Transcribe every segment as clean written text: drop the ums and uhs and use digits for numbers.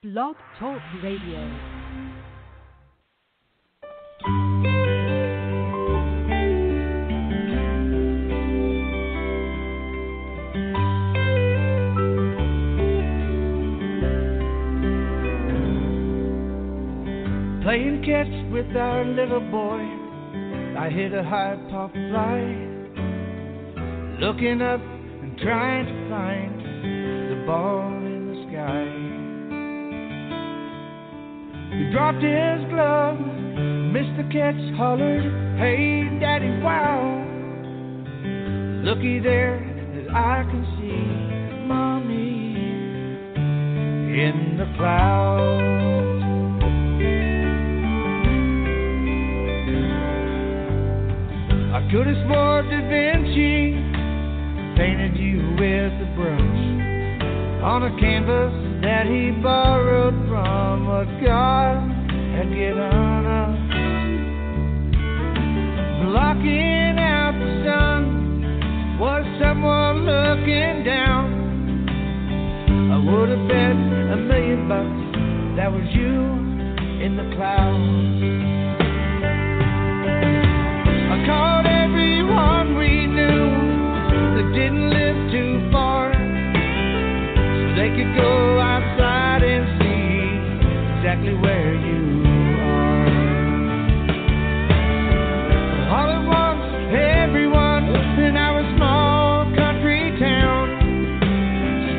Blog Talk Radio. Playing catch with our little boy, I hit a high pop fly, looking up and trying to find the ball in the sky. He dropped his glove, missed the catch, hollered, "Hey Daddy, wow." Looky there, as I can see Mommy in the clouds. I could have swore Da Vinci painted you with a brush on a canvas that he borrowed from what God had given us. Blocking out the sun was someone looking down. I would have bet $1,000,000 that was you in the clouds. I called everyone we knew that didn't live too far, so they could go outside and see exactly where you are. All at once, everyone in our small country town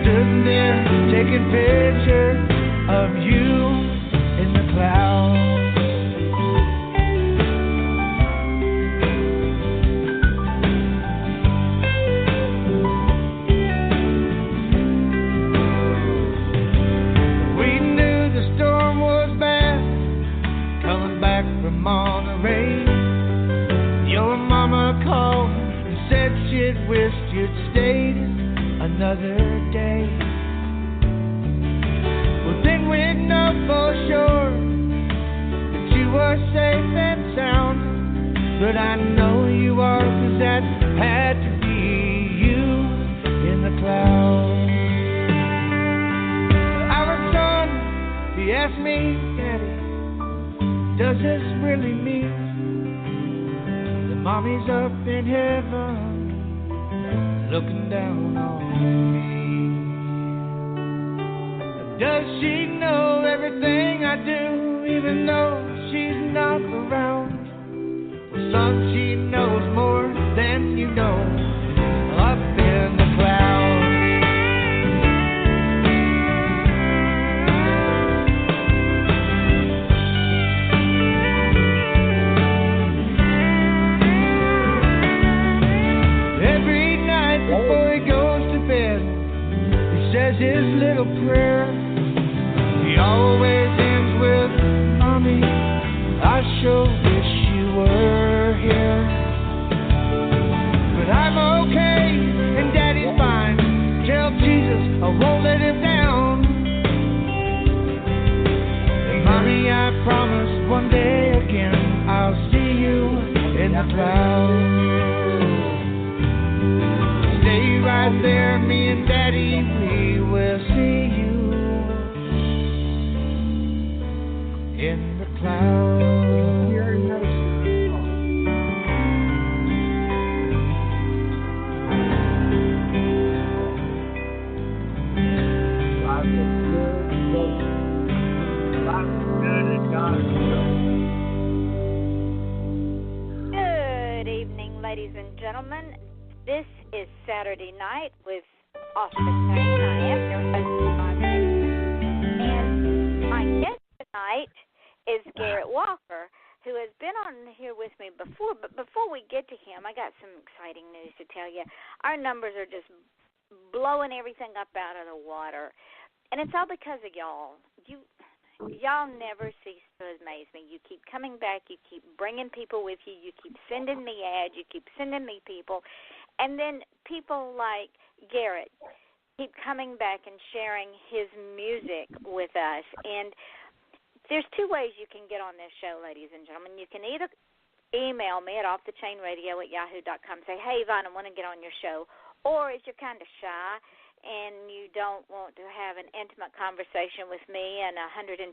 stood there taking pictures of you in the clouds. Your mama called and said she'd wished you'd stayed another day. Well, then we'd know for sure that you were safe and sound. But I know you are, 'cause that had to be you in the clouds. Our son, he asked me, "Daddy, does this really mean that Mommy's up in heaven looking down on me? Does she know everything I do even though she's not around?" Well, son, she knows more than you know up in the clouds. Before he goes to bed, he says his little prayer. He always ends with, "Mommy, I sure wish you were here. But I'm okay and Daddy's fine. Tell Jesus I won't let him down. And Mommy, I promise one day again I'll see you in the clouds. Stay right there, me and Daddy, we will see you in the clouds." Good evening, ladies and gentlemen. This is Saturday Night with Austin Payne. I am your host, and my guest tonight is Garrett Walker, who has been on here with me before. But before we get to him, I got some exciting news to tell you. Our numbers are just blowing everything up out of the water, and it's all because of y'all. Y'all never cease to amaze me. You keep coming back. You keep bringing people with you. You keep sending me ads. You keep sending me people. And then people like Garrett keep coming back and sharing his music with us. And there's two ways you can get on this show, ladies and gentlemen. You can either email me at offthechainradio@yahoo.com, say, "Hey, Yvonne, I want to get on your show." Or if you're kind of shy, and you don't want to have an intimate conversation with me and 128,000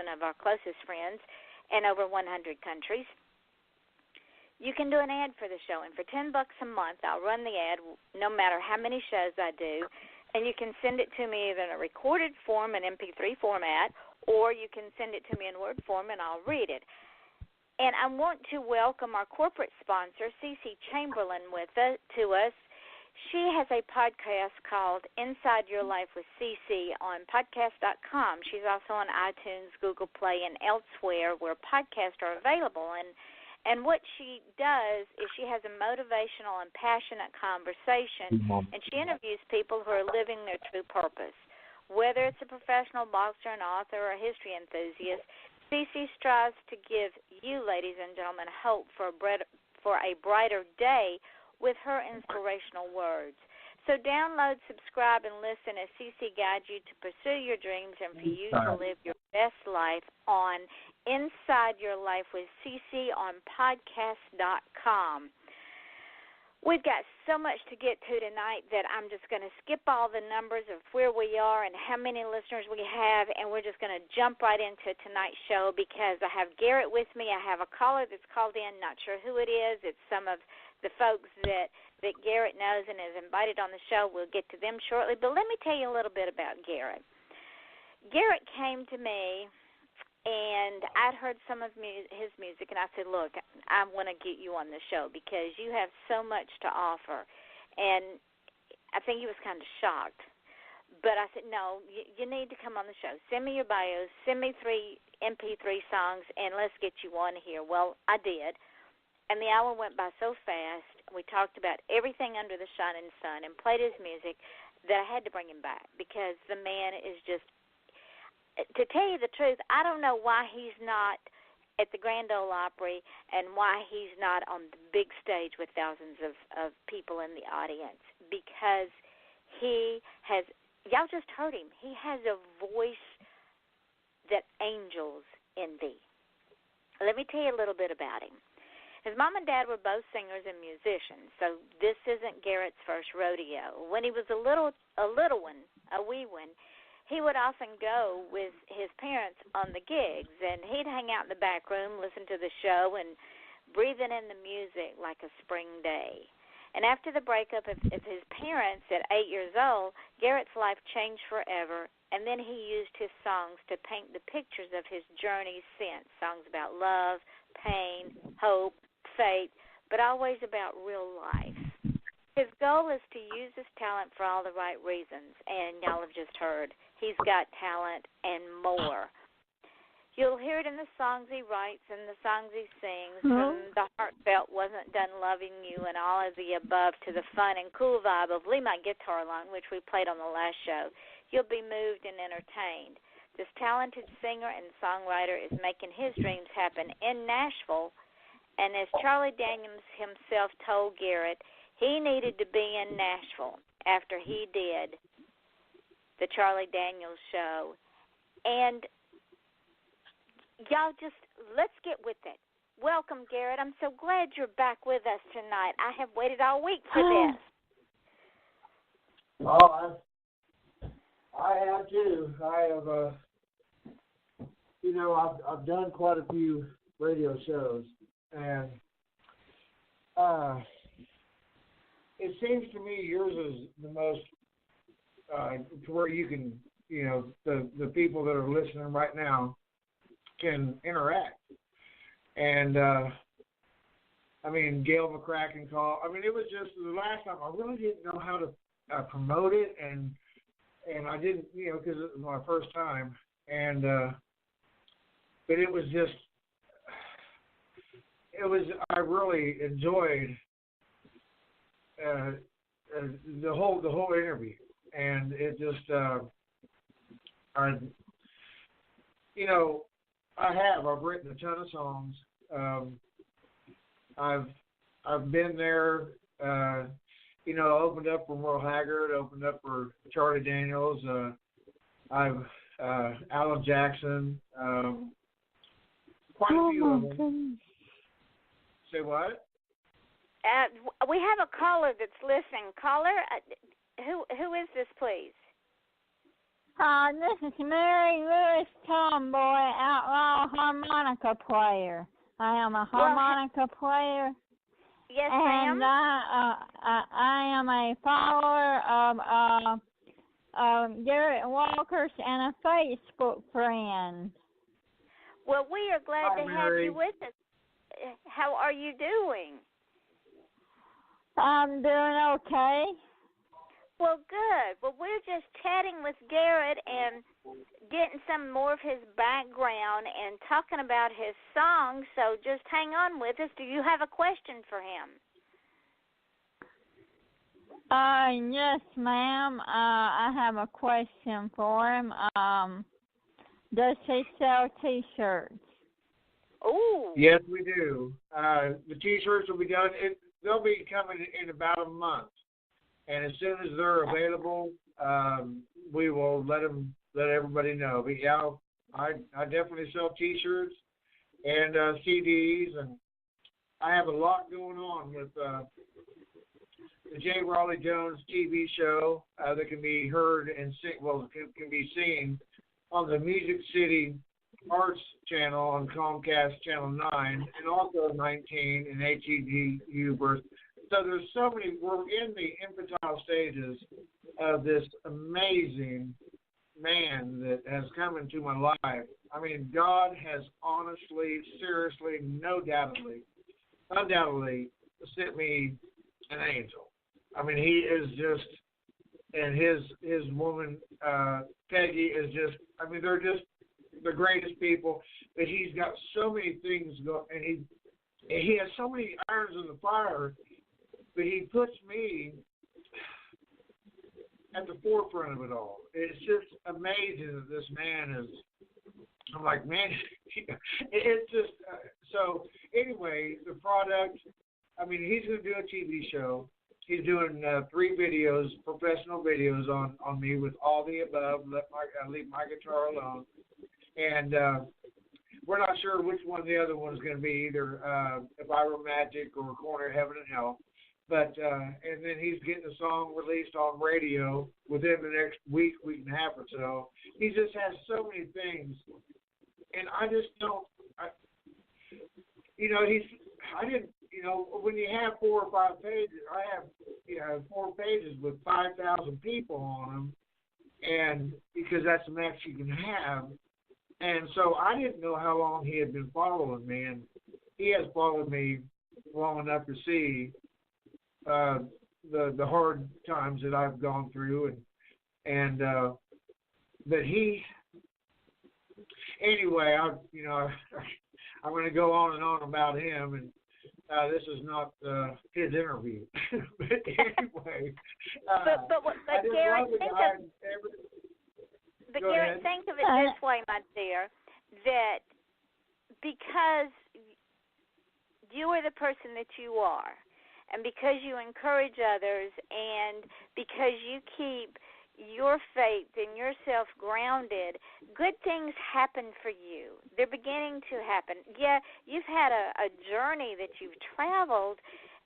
of our closest friends in over 100 countries, you can do an ad for the show. And for $10 a month, I'll run the ad no matter how many shows I do, and you can send it to me either in a recorded form, an MP3 format, or you can send it to me in Word form, and I'll read it. And I want to welcome our corporate sponsor, Susie Chamberlain, to us. She has a podcast called Inside Your Life with CC on podcast.com. She's also on iTunes, Google Play, and elsewhere where podcasts are available. And what she does is she has a motivational and passionate conversation, and she interviews people who are living their true purpose. Whether it's a professional boxer, an author, or a history enthusiast, CC strives to give you, ladies and gentlemen, hope for a brighter day with her inspirational words. So download, subscribe, and listen as CC guides you to pursue your dreams and for you to live your best life on Inside Your Life with CC on podcast.com. We've got so much to get to tonight that I'm just going to skip all the numbers of where we are and how many listeners we have, and we're just going to jump right into tonight's show because I have Garrett with me. I have a caller that's called in, not sure who it is. It's some of the folks that Garrett knows and has invited on the show. We'll get to them shortly, but let me tell you a little bit about Garrett. Garrett came to me, and I'd heard some of his music, and I said, look, I want to get you on the show because you have so much to offer. And I think he was kind of shocked. But I said, no, you need to come on the show. Send me your bios, send me 3 MP3 songs, and let's get you on here. Well, I did. And the hour went by so fast. We talked about everything under the shining sun and played his music that I had to bring him back because the man is just, to tell you the truth, I don't know why he's not at the Grand Ole Opry and why he's not on the big stage with thousands of people in the audience because he has, y'all just heard him, he has a voice that angels envy. Let me tell you a little bit about him. His mom and dad were both singers and musicians, so this isn't Garrett's first rodeo. When he was a little one, a wee one, he would often go with his parents on the gigs, and he'd hang out in the back room, listen to the show, and breathing in the music like a spring day. And after the breakup of his parents at 8 years old, Garrett's life changed forever, and then he used his songs to paint the pictures of his journey since, songs about love, pain, hope, fate, but always about real life. His goal is to use his talent for all the right reasons, and y'all have just heard, he's got talent and more. You'll hear it in the songs he writes and the songs he sings, from the heartfelt Wasn't Done Loving You and all of the above to the fun and cool vibe of Leave My Guitar Alone, which we played on the last show. You'll be moved and entertained. This talented singer and songwriter is making his dreams happen in Nashville, and as Charlie Daniels himself told Garrett, he needed to be in Nashville after he did the Charlie Daniels show. And y'all just, let's get with it. Welcome, Garrett. I'm so glad you're back with us tonight. I have waited all week for this. Oh, I have too. I have, I've done quite a few radio shows, and it seems to me yours is the most, to where you can, the people that are listening right now can interact. And, Gail McCracken called. It was just the last time I really didn't know how to promote it, and I didn't, because it was my first time. And, but it was just, I really enjoyed the whole interview, and it just I've written a ton of songs. I've been there, opened up for Merle Haggard, opened up for Charlie Daniels. I've Alan Jackson, quite a few of them. Say what? We have a caller that's listening. Caller, Who is this, please? This is Mary Lewis Tomboy, outlaw harmonica player. I am a harmonica player. Yes, and ma'am. I am a follower of Garrett Walker's and a Facebook friend. Well, we are glad Hi, to Mary. have you with us. How are you doing? I'm doing okay. Well, good. Well, we're just chatting with Garrett and getting some more of his background and talking about his songs, so just hang on with us. Do you have a question for him? Yes, ma'am. I have a question for him. Does he sell T-shirts? Ooh. Yes, we do. The T-shirts will be done. They'll be coming in about a month, and as soon as they're available, we will let everybody know. But yeah, I definitely sell T-shirts and CDs, and I have a lot going on with the J. Raleigh Jones TV show that can be heard and can be seen on the Music City Arts channel on Comcast Channel 9 and also 19 in HED Universe. So there's so many. We're in the infantile stages of this amazing man that has come into my life. I mean, God has honestly, seriously, undoubtedly sent me an angel. I mean, he is just, and his woman, Peggy, is just, I mean, they're just the greatest people. But he's got so many things going, and he has so many irons in the fire, but he puts me at the forefront of it all. It's just amazing that this man is, I'm like, man, it's just, so anyway, the product, I mean, he's going to do a TV show. He's doing 3 videos, professional videos on me with all the above, leave my guitar alone. And we're not sure which one the other one is going to be, either If I Were Magic or Corner of Heaven and Hell. But, and then he's getting a song released on radio within the next week and a half or so. He just has so many things. And I just don't, when you have 4 or 5 pages, I have 4 pages with 5,000 people on them, and because that's the max you can have. And so I didn't know how long he had been following me, and he has followed me long enough to see the hard times that I've gone through, and but he, anyway, I'm going to go on and on about him, and this is not his interview. But anyway, but Garrett, think of it this way, my dear, that because you are the person that you are, and because you encourage others, and because you keep your faith and yourself grounded, good things happen for you. They're beginning to happen. Yeah, you've had a journey that you've traveled,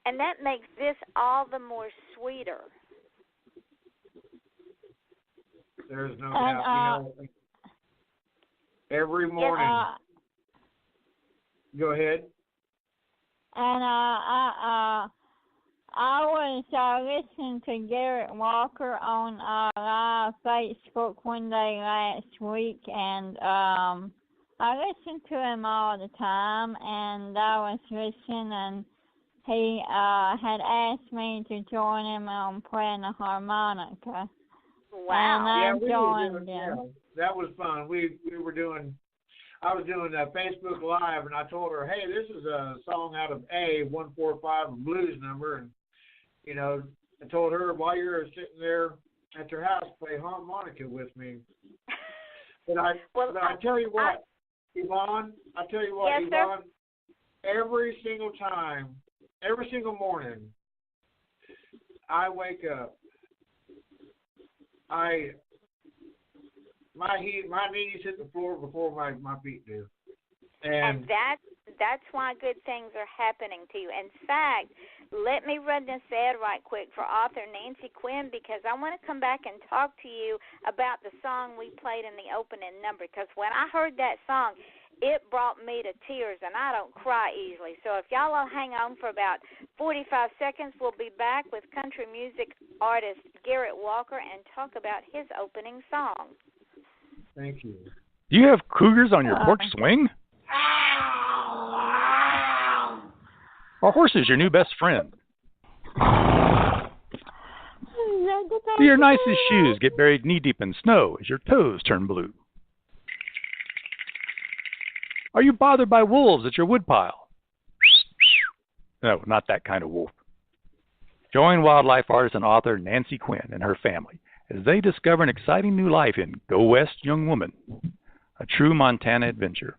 and that makes this all the more sweeter. There's no doubt. Every morning. Go ahead. And I was listening to Garrett Walker on live Facebook one day last week, and I listen to him all the time, and I was listening, and he had asked me to join him on playing the harmonica. Wow. And I joined him. Yeah, that was fun. I was doing a Facebook Live, and I told her, hey, this is a song out of A145, a blues number, and I told her, while you're sitting there at your house, play harmonica with me. But I tell you what, Yvonne, yes, Yvonne, sir? every single morning, I wake up, my knees hit the floor before my feet do. And That's why good things are happening to you. In fact, let me run this ad right quick for author Nancy Quinn, because I want to come back and talk to you about the song we played in the opening number, because when I heard that song, it brought me to tears, and I don't cry easily. So if y'all will hang on for about 45 seconds, we'll be back with country music artist Garrett Walker and talk about his opening song. Thank you. Do you have cougars on your porch swing? Are horses your new best friend? Do your nicest shoes get buried knee-deep in snow as your toes turn blue? Are you bothered by wolves at your woodpile? No, not that kind of wolf. Join wildlife artist and author Nancy Quinn and her family as they discover an exciting new life in Go West, Young Woman, a true Montana adventure.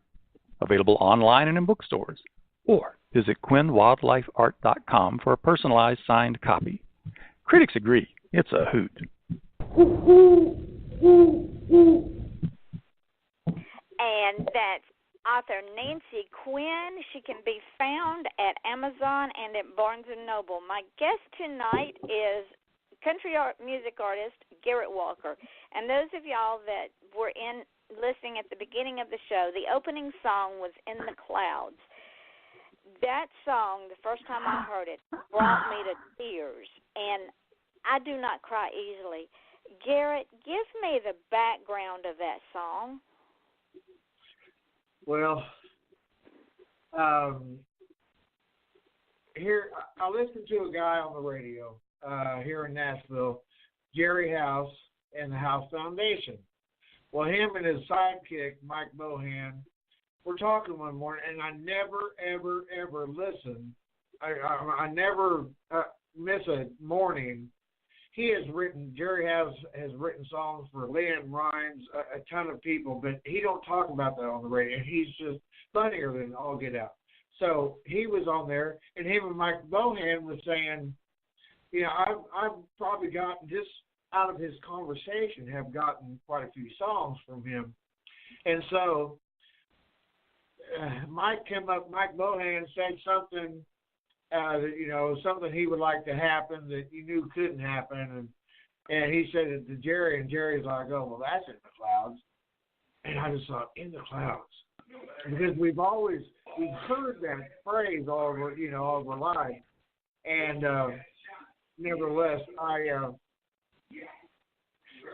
Available online and in bookstores. Or visit QuinnWildlifeArt.com for a personalized signed copy. Critics agree, it's a hoot. And that's author Nancy Quinn. She can be found at Amazon and at Barnes & Noble. My guest tonight is country music artist Garrett Walker. And those of y'all that were listening at the beginning of the show, the opening song was In the Clouds. That song, the first time I heard it, brought me to tears, and I do not cry easily. Garrett, give me the background of that song. Well, here I listened to a guy on the radio here in Nashville, Jerry House and the House Foundation. Well, him and his sidekick, Mike Bohan, were talking one morning, and I never, ever, ever listen. I never miss a morning. Jerry has written songs for Leanne Rimes, a ton of people, but he don't talk about that on the radio. He's just funnier than all get out. So he was on there, and him and Mike Bohan was saying, I've probably gotten just out of his conversation, have gotten quite a few songs from him. And so Mike Bohan said something, something he would like to happen that you knew couldn't happen. And he said it to Jerry, and Jerry's like, oh, well, that's In the Clouds. And I just thought, In the Clouds. Because we've heard that phrase all over life. And nevertheless,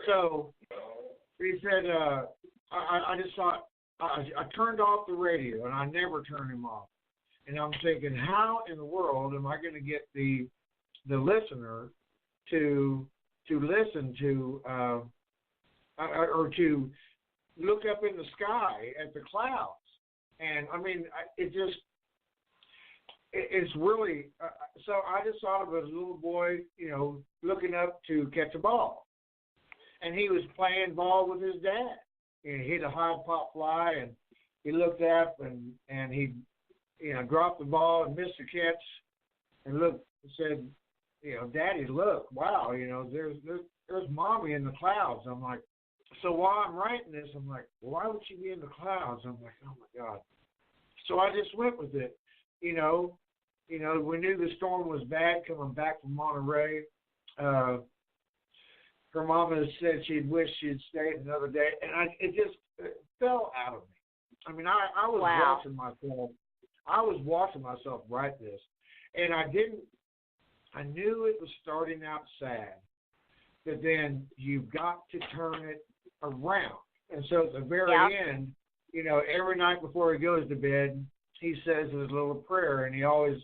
so he said, I just thought, I turned off the radio, and I never turn him off. And I'm thinking, how in the world am I going to get the listener to listen to or to look up in the sky at the clouds? And I mean, it's really. So I just thought of a little boy, looking up to catch a ball, and he was playing ball with his dad. And he hit a high pop fly, and he looked up and he, dropped the ball and missed the catch, and looked and said, Daddy, look, wow, there's Mommy in the clouds. I'm like, so while I'm writing this, I'm like, why would she be in the clouds? I'm like, oh my God. So I just went with it, we knew the storm was bad coming back from Monterey. Her mama said she'd wish she'd stayed another day, and it just fell out of me. I mean, I was watching myself. I was watching myself write this, and I knew it was starting out sad, but then you've got to turn it around. And so at the very end, every night before he goes to bed, he says his little prayer, and he always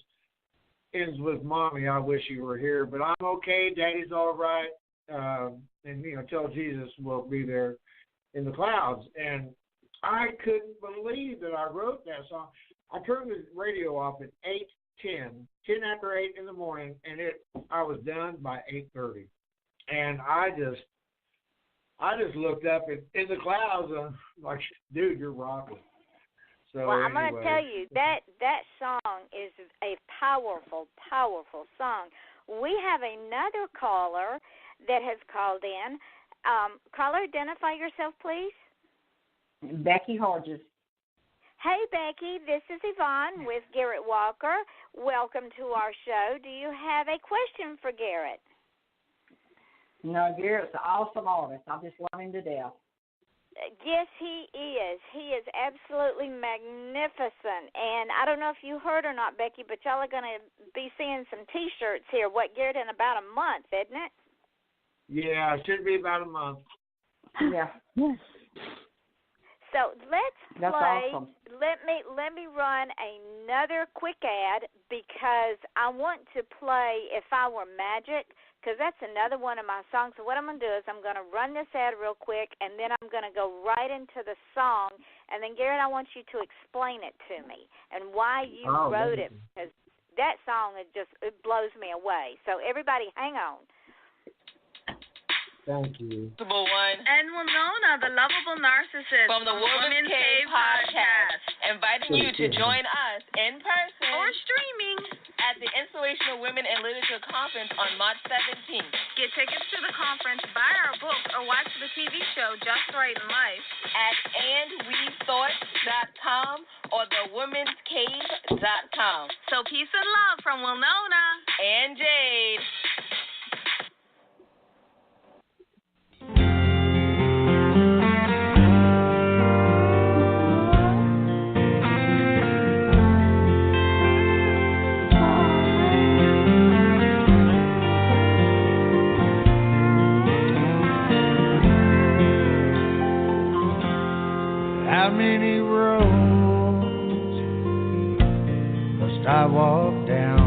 ends with, Mommy, I wish you were here, but I'm okay. Daddy's all right. And tell Jesus we'll be there in the clouds. And I couldn't believe that I wrote that song. I turned the radio off at 8:10, 10 after 8 in the morning, and I was done by 8:30. And I just looked up in the clouds, and I'm like, dude, you're rocking. So well, I'm going to tell you that song is a powerful, powerful song. We have another caller that has called in. Caller, identify yourself, please. Becky Hodges. Hey, Becky, this is Yvonne with Garrett Walker. Welcome to our show. Do you have a question for Garrett? No, Garrett's an awesome artist. I just love him to death. Yes, he is. He is absolutely magnificent. And I don't know if you heard or not, Becky, but y'all are going to be seeing some T-shirts here, Garrett, in about a month, isn't it? Yeah, it should be about a month. Yeah. Yes. So let's That's play. awesome. Let me run another quick ad because I want to play If I Were Magic, because that's another one of my songs. So what I'm going to do is I'm going to run this ad real quick, and then I'm going to go right into the song. And then, Garrett, I want you to explain it to me and why you wrote it, because that song it blows me away. So everybody, hang on. Thank you. And Winona, the lovable narcissist from the Woman's Cave podcast, inviting you to join us in person or streaming at the Inspirational Women in Literature Conference on March 17th. Get tickets to the conference, buy our book, or watch the TV show Just Right in Life at andwethought.com or thewomenscave.com. So peace and love from Winona and Jade. How many roads must I walk down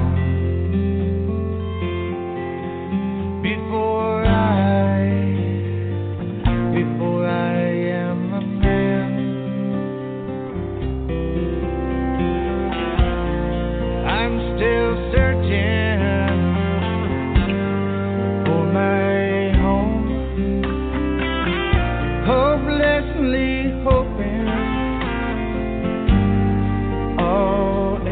before I am a man? I'm still searching for my home, hopelessly hoping all alone.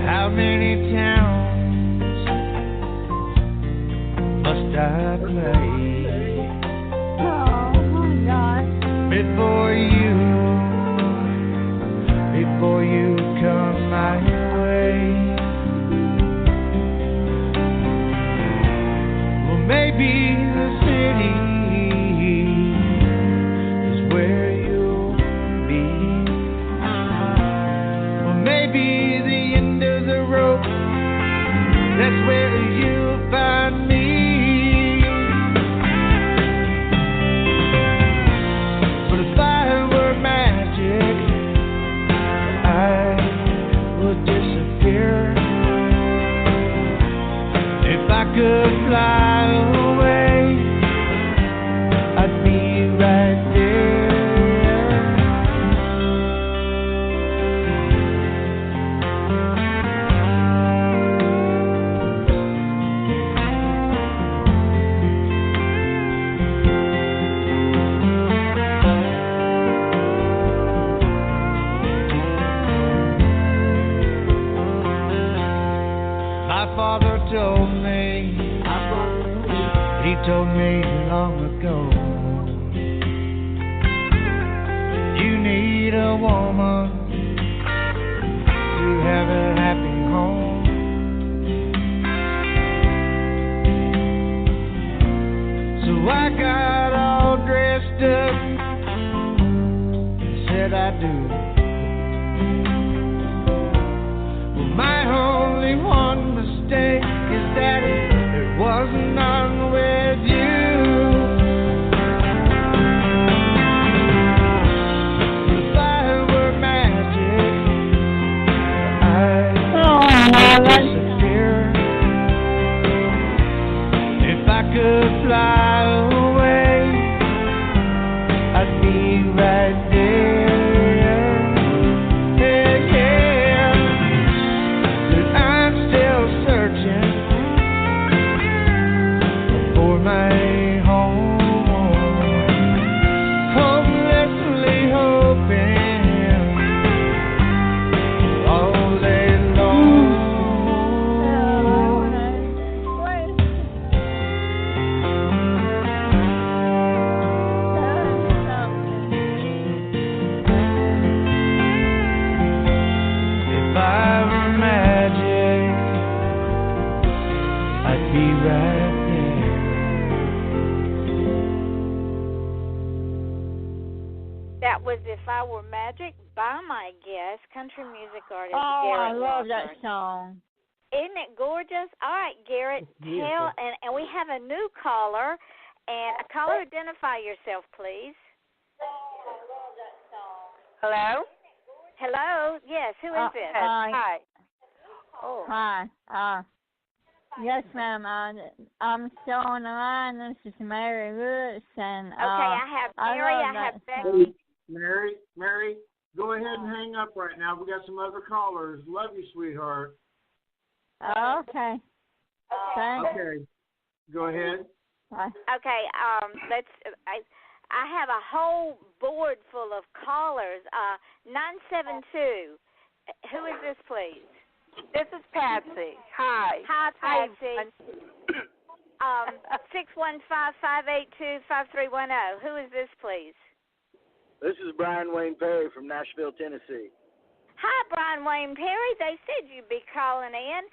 How many towns must I play Oh, my God. before you come my way? Well, maybe the city is where you'll be. Well, maybe the end of the road, that's where you'll find me. But if I were magic, I would disappear. If I could fly away, I'd be right there. My father told me, he told me long ago, you need a woman to have a happy home. So I got all dressed up and said I do. Well, my only one mistake is that it was none with you. If I were magic, I'd disappear. If I could fly away, I'd be right there. Yeah, yeah. But I'm still searching for my home, hopelessly hoping all day long. That was If I Were Magic by my guest, country music artist I Garrett love Walker. that song. Isn't it gorgeous? All right, Garrett, tell, and we have a new caller. And a caller, identify yourself, please. Hello? Hello? Yes, who is this? Hi. Oh. Hi. Yes, ma'am. I'm still on the line. This is Mary Lewis, and okay, I have Mary. I have Becky. Mary, go ahead and hang up right now. We got some other callers. Love you, sweetheart. Okay. Thanks. Okay. Go ahead. Bye. Okay. I have a whole board full of callers. 972. Who is this, please? This is Patsy. Hi. Hi, Patsy. 615-582-5310. Who is this, please? This is Brian Wayne Perry from Nashville, Tennessee. Hi, Brian Wayne Perry. They said you'd be calling in.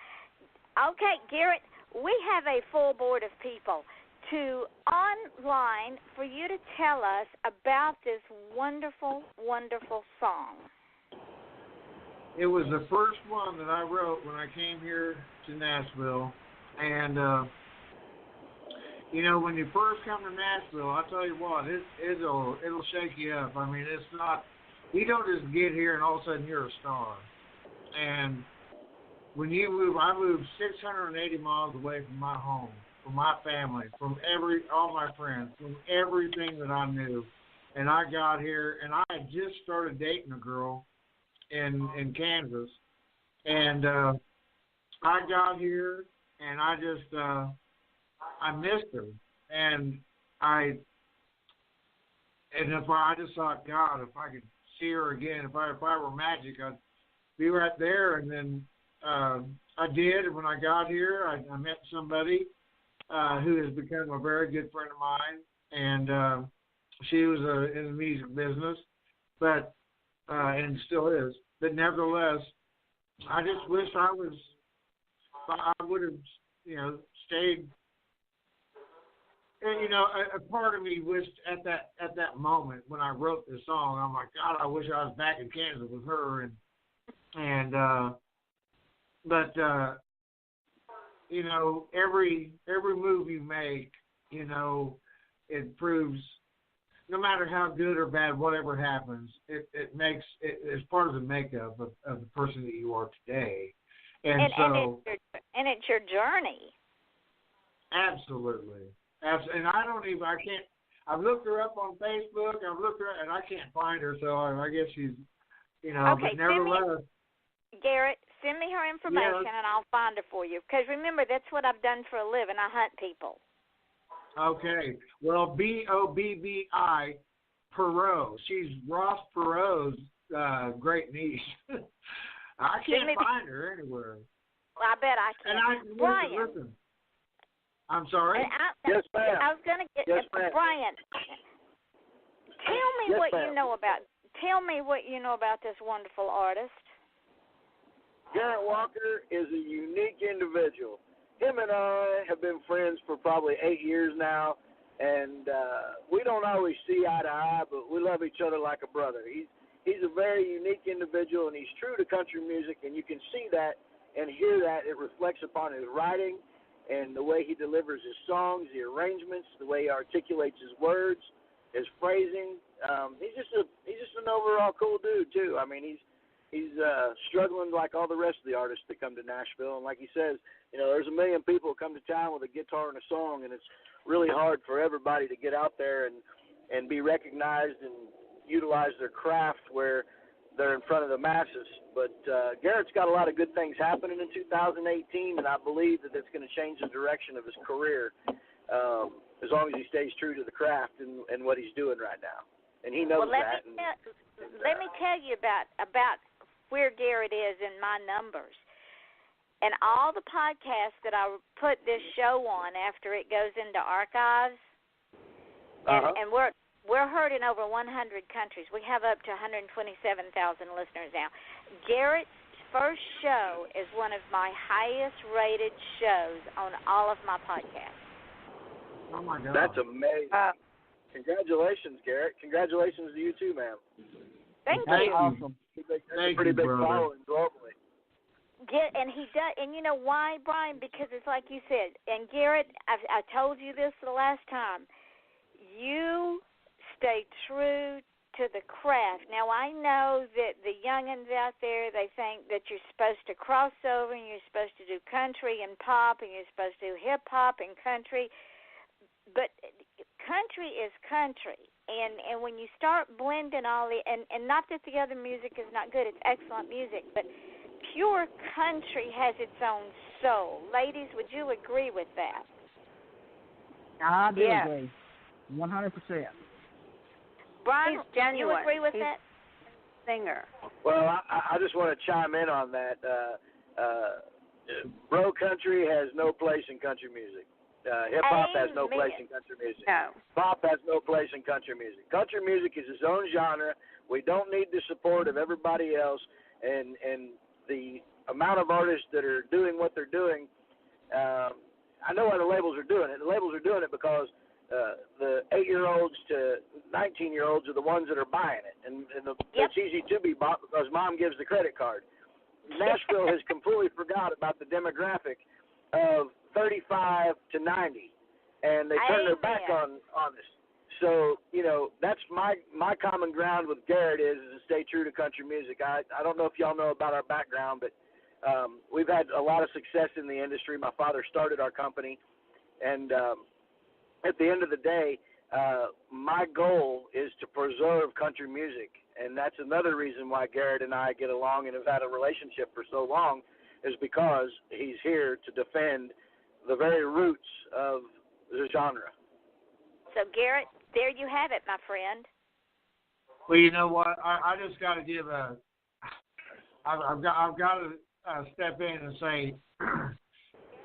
Okay, Garrett, we have a full board of people online for you to tell us about this wonderful, wonderful song. It was the first one that I wrote when I came here to Nashville. And, when you first come to Nashville, I'll tell you what, it'll shake you up. I mean, it's not, you don't just get here and all of a sudden you're a star. And when you move, I moved 680 miles away from my home, from my family, from all my friends, from everything that I knew. And I got here, and I had just started dating a girl in Kansas. And I got here, and I just, I missed her. And I just thought, God, if I could see her again, if I were magic, I'd be right there. And then I did, and when I got here, I met somebody who has become a very good friend of mine, and she was in the music business, but and still is. But nevertheless, I just wish I would have, stayed. And a part of me wished at that moment when I wrote this song, I'm like, God, I wish I was back in Kansas with her, but every move you make, it proves, no matter how good or bad, whatever happens, it's part of the makeup of the person that you are today. And it's your journey. Absolutely. And I've looked her up on Facebook, and I can't find her, so I guess she's, okay, but nevertheless. Garrett, send me her information, and I'll find her for you. Because remember, that's what I've done for a living. I hunt people. Okay. Well, Bobbi Perot. She's Ross Perot's great niece. I can't find her anywhere. Well, I bet I can. Brian. Listen. I'm sorry? Yes, ma'am. I was going to get Brian. Tell me what you know about this wonderful artist. Garrett Walker is a unique individual. Him and I have been friends for probably 8 years now, and we don't always see eye to eye, but we love each other like a brother. He's a very unique individual, and he's true to country music, and you can see that and hear that. It reflects upon his writing and the way he delivers his songs, the arrangements, the way he articulates his words, his phrasing. He's just an overall cool dude too. I mean, he's struggling like all the rest of the artists that come to Nashville, and like he says, there's a million people who come to town with a guitar and a song, and it's really hard for everybody to get out there and be recognized and utilize their craft where they're in front of the masses. But Garrett's got a lot of good things happening in 2018, and I believe that it's going to change the direction of his career as long as he stays true to the craft and what he's doing right now. And he knows that. Let me tell you about where Garrett is in my numbers. And all the podcasts that I put this show on after it goes into archives, and we're heard in over 100 countries. We have up to 127,000 listeners now. Garrett's first show is one of my highest-rated shows on all of my podcasts. Oh, my God. That's amazing. Congratulations, Garrett. Congratulations to you too, ma'am. Thank That's you. awesome. That's Thank a pretty you, big brother. following globally. And he does, and you know why, Brian? Because it's like you said, and Garrett, I told you this the last time. You stay true to the craft. Now I know that the youngins out there, they think that you're supposed to cross over and you're supposed to do country and pop and you're supposed to do hip hop and country, but country is country. And when you start blending all the, and not that the other music is not good, it's excellent music, but pure country has its own soul. Ladies, would you agree with that? I do agree. 100%. Brian, He's genuine. do you agree with He's that? Singer. Well, I just want to chime in on that. Bro country has no place in country music. Hip hop has no place in country music. No. Pop has no place in country music. Country music is its own genre. We don't need the support of everybody else, and the amount of artists that are doing what they're doing. I know why the labels are doing it. The labels are doing it because the 8-year-olds to 19-year-olds are the ones that are buying it, and it's easy to be bought because mom gives the credit card. Nashville has completely forgot about the demographic of 35 to 90, and they turn their back on us. So, you know, that's my common ground with Garrett is to stay true to country music. I don't know if y'all know about our background, but we've had a lot of success in the industry. My father started our company, and at the end of the day, my goal is to preserve country music, and that's another reason why Garrett and I get along and have had a relationship for so long, is because he's here to defend the very roots of the genre. So, Garrett, there you have it, my friend. Well, you know what? I just got to give I've got to step in and say,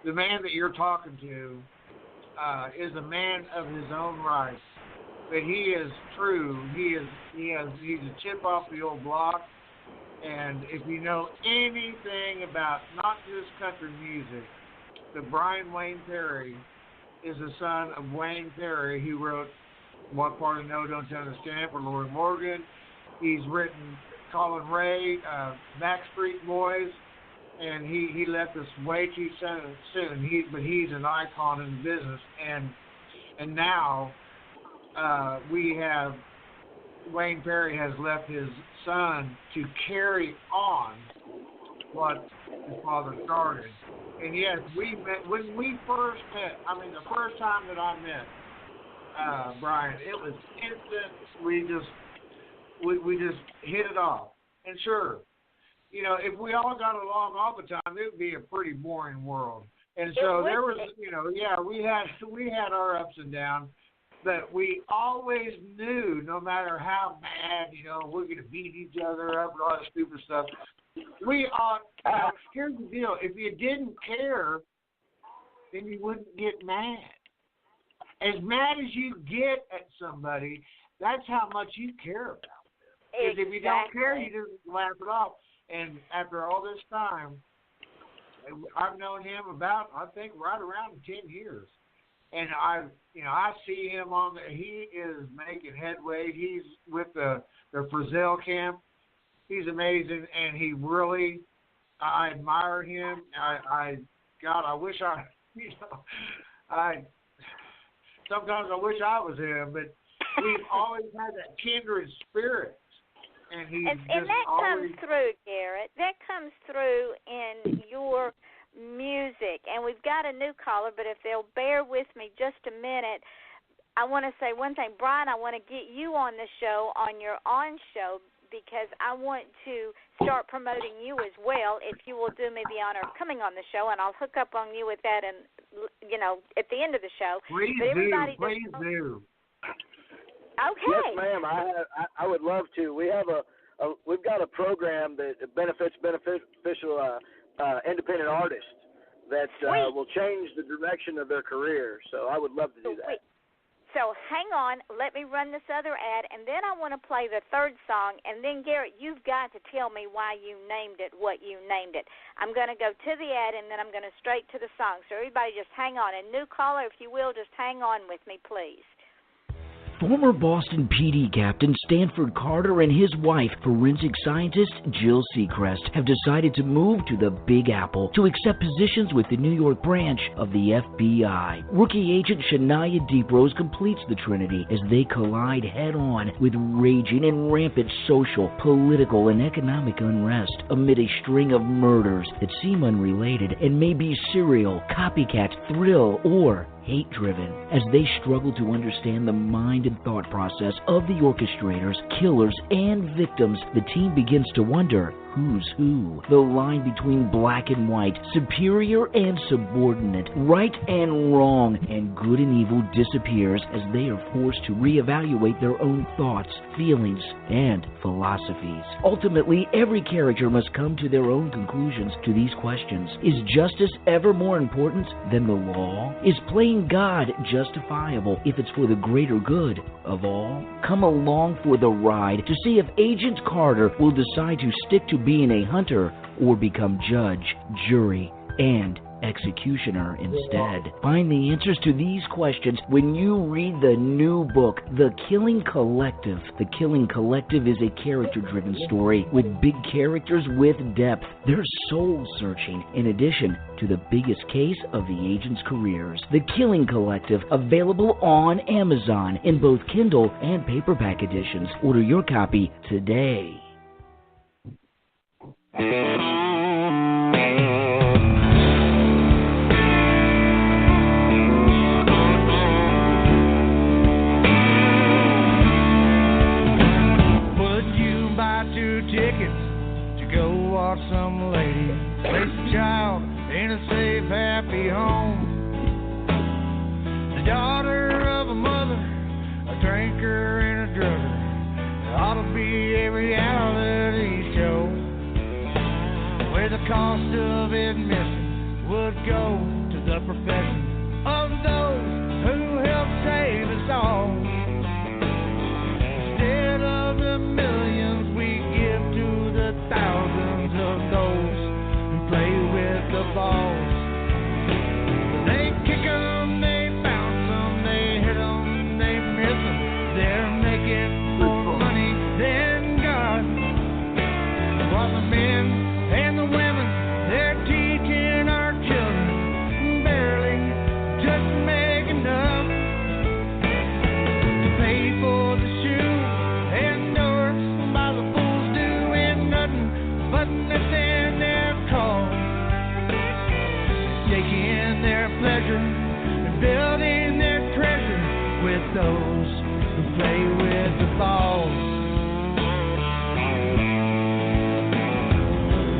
the man that you're talking to is a man of his own right, but he is true. He's a chip off the old block, and if you know anything about not just country music, but Brian Wayne Perry is the son of Wayne Perry, who wrote What Part of No Don't You Understand for Lori Morgan. He's written Colin Ray, Backstreet Boys, and he left us way too soon. But he's an icon in the business, and now we have Wayne Perry has left his son to carry on what his father started. And yes, we met when we first met. I mean, the first time that I met Brian, it was instant. We just hit it off. And sure, you know, if we all got along all the time, it would be a pretty boring world. And so there was, you know, we had our ups and downs, but we always knew, no matter how mad, you know, we're going to beat each other up and all that stupid stuff. Here's the deal: if you didn't care, then you wouldn't get mad. As mad as you get at somebody, that's how much you care about them. Because if you don't care, you just laugh it off. And after all this time, I've known him about, I think, right around 10 years. And I see him he is making headway. He's with the Frizzell camp. He's amazing, and he really, I admire him. I wish sometimes I wish I was him, but we've always had that kindred spirit. And that comes through, Garrett. That comes through in your music. And we've got a new caller, but if they'll bear with me just a minute, I want to say one thing. Brian, I want to get you on the show, on your own show, because I want to start promoting you as well, if you will do me the honor of coming on the show, and I'll hook up on you with that and, you know, at the end of the show. Please do. Okay. Yes, ma'am. I would love to. We've got a program that benefits beneficial independent artists that will change the direction of their career. So I would love to do that. So hang on, let me run this other ad, and then I want to play the third song, and then, Garrett, you've got to tell me why you named it what you named it. I'm going to go to the ad, and then I'm going to straight to the song. So everybody just hang on. And new caller, if you will, just hang on with me, please. Former Boston PD Captain Stanford Carter and his wife, forensic scientist Jill Seacrest, have decided to move to the Big Apple to accept positions with the New York branch of the FBI. Rookie agent Shania Deeprose completes the trinity as they collide head-on with raging and rampant social, political, and economic unrest amid a string of murders that seem unrelated and may be serial, copycat, thrill, or hate-driven. As they struggle to understand the mind and thought process of the orchestrators, killers, and victims, the team begins to wonder who's who. The line between black and white, superior and subordinate, right and wrong, and good and evil disappears as they are forced to reevaluate their own thoughts, feelings, and philosophies. Ultimately, every character must come to their own conclusions to these questions. Is justice ever more important than the law? Is playing God justifiable if it's for the greater good of all? Come along for the ride to see if Agent Carter will decide to stick to being a hunter or become judge, jury, and executioner instead. Find the answers to these questions when you read the new book, The Killing Collective. The Killing Collective is a character-driven story with big characters with depth. They're soul-searching in addition to the biggest case of the agents' careers. The Killing Collective, available on Amazon in both Kindle and paperback editions. Order your copy today. Tickets to go watch some lady place a child in a safe, happy home. The daughter of a mother, a drinker and a drugger. It ought to be a reality show where the cost of admission would go to the profession of those who helped save us all. Instead of the millions we give to the thousands of those who play with the balls. They kick 'em, they bounce 'em, they hit 'em, they miss 'em. They're making more money than God. While the men and the women, they're teaching our children barely just make enough to pay for the shoes and doors by the fools doing nothing but nothing their cause, taking their pleasure and building their treasure with those who play with the balls.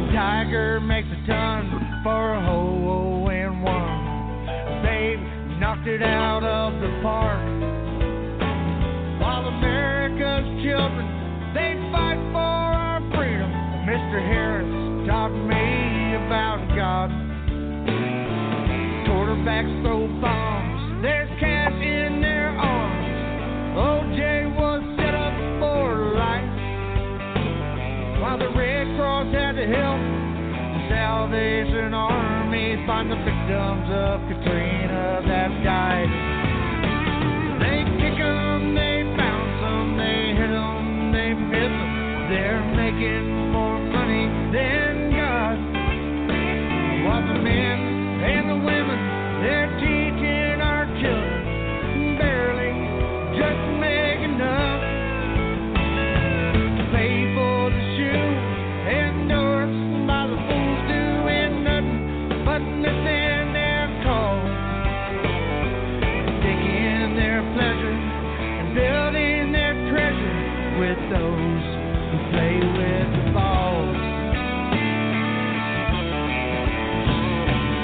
The tiger makes a ton for a hole and one. Babe knocked it out of the park. While America's children, they fight for our freedom. Mr. Harris taught me about God. Quarterbacks throw bombs, there's cash in their arms. OJ was set up for life, while the Red Cross had to help the Salvation Army find the victims of Katrina that died. They kick 'em, they bounce 'em, they hit 'em, they miss 'em. They're making more money than God. While the men and the women, they're teaching our children barely just make enough to pay for the shoes and doors by the fools doing nothing but nothing their cause, taking their pleasure and building their treasure with those who play with the balls.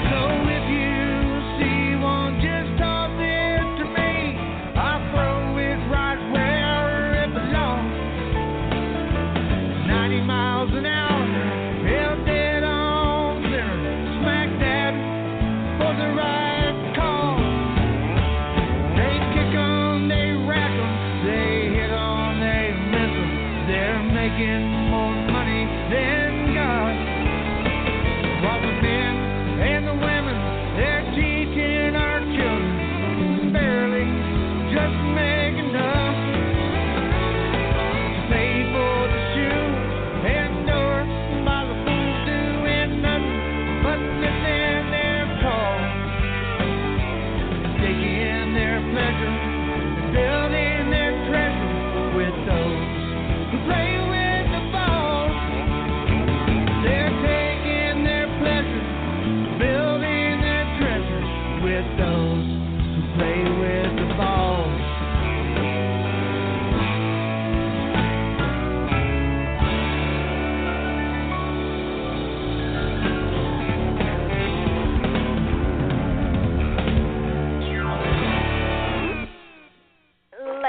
So if you see one, just toss it to me. I'll throw it right where it belongs. 90 miles an hour, held dead on center, smack dab for the right call. They kick 'em, they rack 'em, they hit 'em, they miss 'em.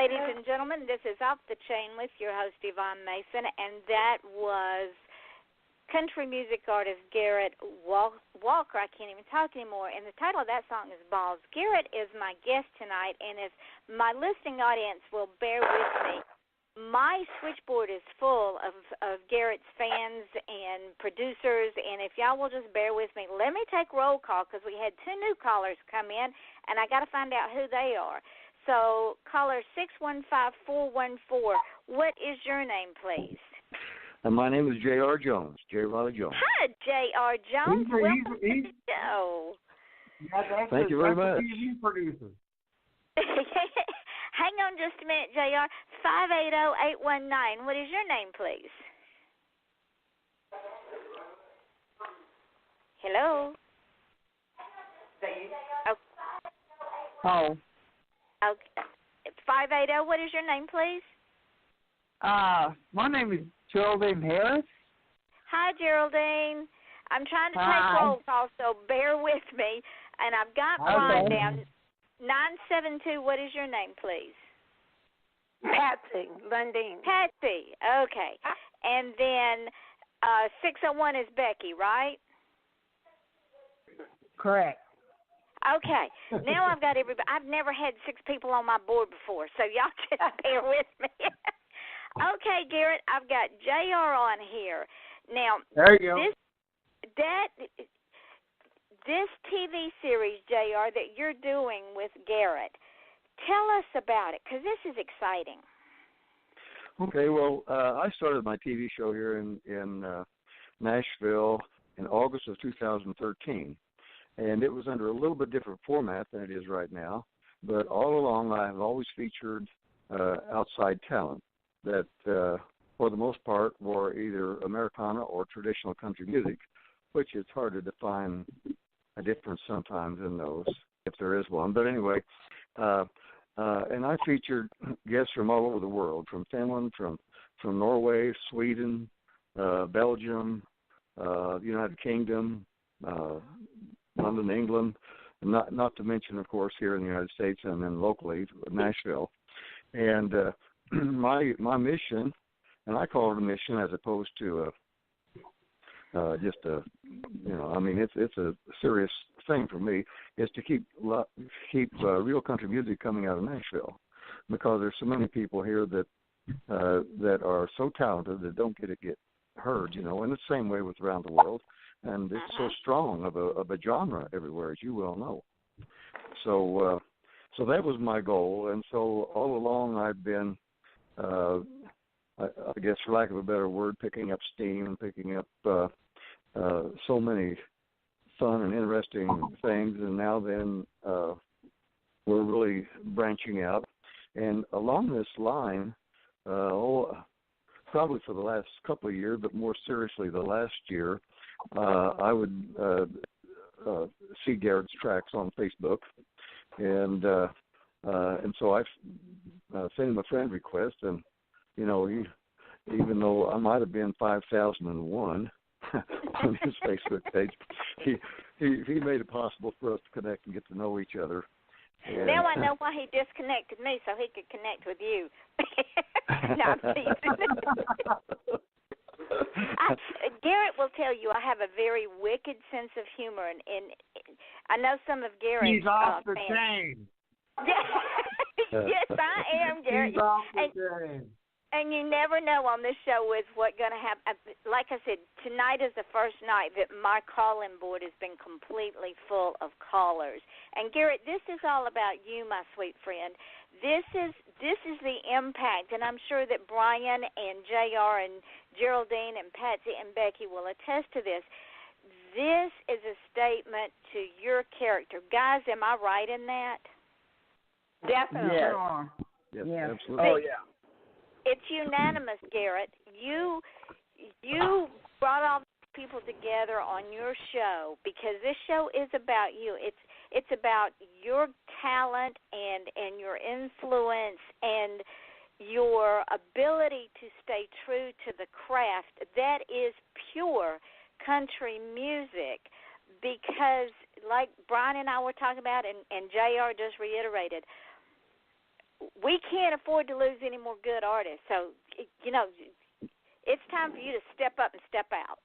ladies and gentlemen, this is Off the Chain with your host, Yvonne Mason, and that was country music artist Garrett Walker. I can't even talk anymore, and the title of that song is Balls. Garrett is my guest tonight, and if my listening audience will bear with me, my switchboard is full of Garrett's fans and producers, and if y'all will just bear with me, let me take roll call because we had 2 new callers come in, and I got to find out who they are. So, caller 615-414, what is your name, please? My name is J.R. Jones, J. Riley Jones. Hi, J.R. Jones. Welcome to the show. Thank you very much. TV producer. Hang on just a minute, JR. 580-819. What is your name, please? Hello? Oh. Okay. 580, what is your name, please? My name is Geraldine Harris. Hi, Geraldine. I'm trying to take roll call, so bear with me. And I've got Brian down. 972, what is your name, please? Patsy Lundeen. Patsy, okay. And then 601 is Becky, right? Correct. Okay. Now I've got everybody. I've never had 6 people on my board before, so y'all just bear with me. Okay, Garrett, I've got JR on here. Now, there you go. This TV series, JR, that you're doing with Garrett, tell us about it, because this is exciting. Okay, well, I started my TV show here in Nashville in August of 2013, and it was under a little bit different format than it is right now, but all along I have always featured outside talent that, for the most part, were either Americana or traditional country music, which it's hard to define a difference sometimes in those, if there is one. But anyway, and I featured guests from all over the world, from Finland, from Norway, Sweden, Belgium, the United Kingdom, London, England, not to mention, of course, here in the United States and then locally, Nashville. And my mission, and I call it a mission as opposed to just a, it's a serious thing for me, is to keep real country music coming out of Nashville, because there's so many people here that are so talented that don't get heard, and it's the same way with around the world, and it's so strong of a genre everywhere, as you well know. So that was my goal, and so all along I've been, I guess for lack of a better word, picking up steam and picking up so many fun and interesting things, and now then we're really branching out. And along this line, probably for the last couple of years, but more seriously the last year, I would see Garrett's tracks on Facebook, and so I sent him a friend request, and he, even though I might have been 5,001 on his Facebook page, he made it possible for us to connect and get to know each other. And now I know why he disconnected me, so he could connect with you. No, I'm teasing. Garrett will tell you I have a very wicked sense of humor, and I know some of Garrett's He's off the fans. chain. Yes, I am, Garrett. He's off the chain. And you never know on this show with what's going to happen. Like I said, tonight is the first night that my call-in board has been completely full of callers. And, Garrett, this is all about you, my sweet friend. This is the impact, and I'm sure that Brian and JR and Geraldine and Patsy and Becky will attest to this. This is a statement to your character. Guys, am I right in that? Definitely. Yes, yes. absolutely. Oh, yeah. It's unanimous, Garrett. You brought all these people together on your show because this show is about you. It's about your talent and your influence and your ability to stay true to the craft. That is pure country music because, like Brian and I were talking about and JR just reiterated, we can't afford to lose any more good artists. So, you know, it's time for you to step up and step out.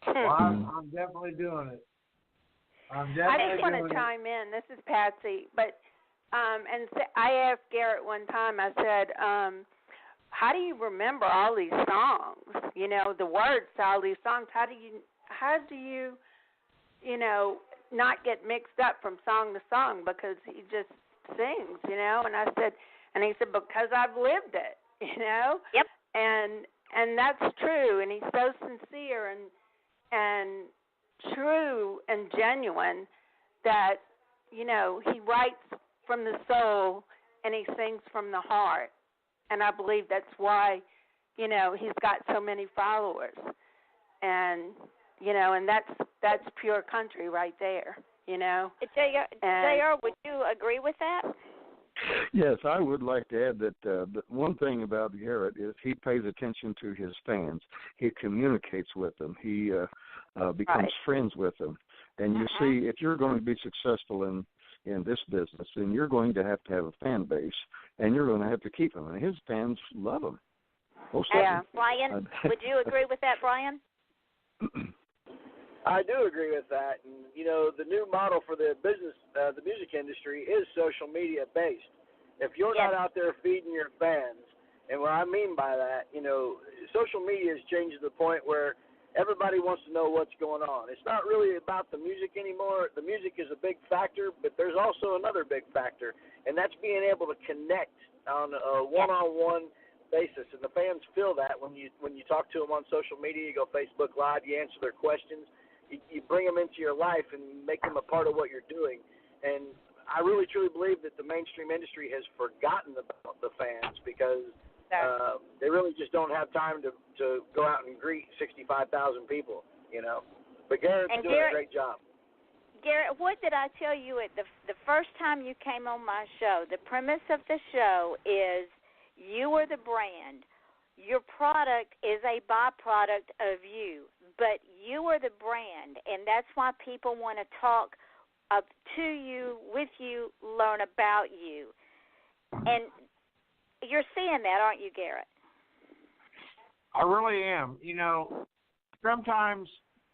Well, I'm definitely doing it. I just want to chime in. This is Patsy, but I asked Garrett one time. I said, "How do you remember all these songs? You know, the words to all these songs. How do you, you know, not get mixed up from song to song because he just sings, you know?" And I said, and he said, "Because I've lived it, you know." Yep. And that's true. And he's so sincere and true and genuine that, you know, he writes from the soul and he sings from the heart. And I believe that's why, you know, he's got so many followers. And, you know, and that's pure country right there, you know. JR, would you agree with that? Yes, I would like to add that the one thing about Garrett is he pays attention to his fans. He communicates with them. He becomes friends with them. And you see, if you're going to be successful in this business, then you're going to have a fan base, and you're going to have to keep them. And his fans love him. Yeah. Brian, would you agree with that, Brian? I do agree with that. And, you know, the new model for the business, the music industry is social media based. If you're not out there feeding your fans, and what I mean by that, you know, social media has changed to the point where everybody wants to know what's going on. It's not really about the music anymore. The music is a big factor, but there's also another big factor, and that's being able to connect on a one-on-one basis. And the fans feel that when you talk to them on social media, you go Facebook Live, you answer their questions. You bring them into your life and make them a part of what you're doing. And I really, truly believe that the mainstream industry has forgotten about the fans because they really just don't have time to go out and greet 65,000 people, you know. But Garrett's doing a great job. Garrett, what did I tell you at the first time you came on my show? The premise of the show is you are the brand. Your product is a byproduct of you, but you are the brand, and that's why people want to talk up to you, with you, learn about you. And you're seeing that, aren't you, Garrett? I really am. You know, sometimes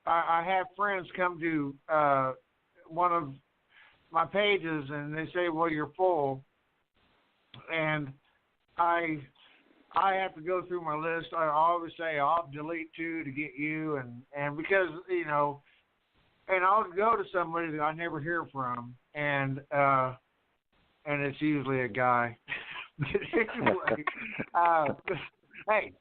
I have friends come to one of my pages, and they say, well, you're full, and I have to go through my list. I always say I'll delete 2 to get you, and because, you know, and I'll go to somebody that I never hear from, and it's usually a guy. But anyway, hey,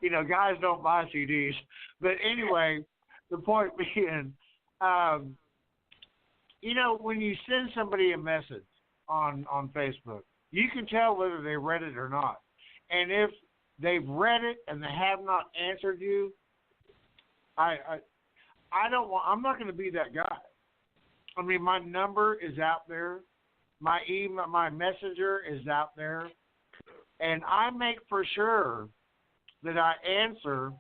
you know, guys don't buy CDs. But anyway, the point being, you know, when you send somebody a message on Facebook, you can tell whether they read it or not. And if they've read it and they have not answered you, I'm not going to be that guy. I mean, my number is out there. My email, my messenger is out there. And I make for sure that I answer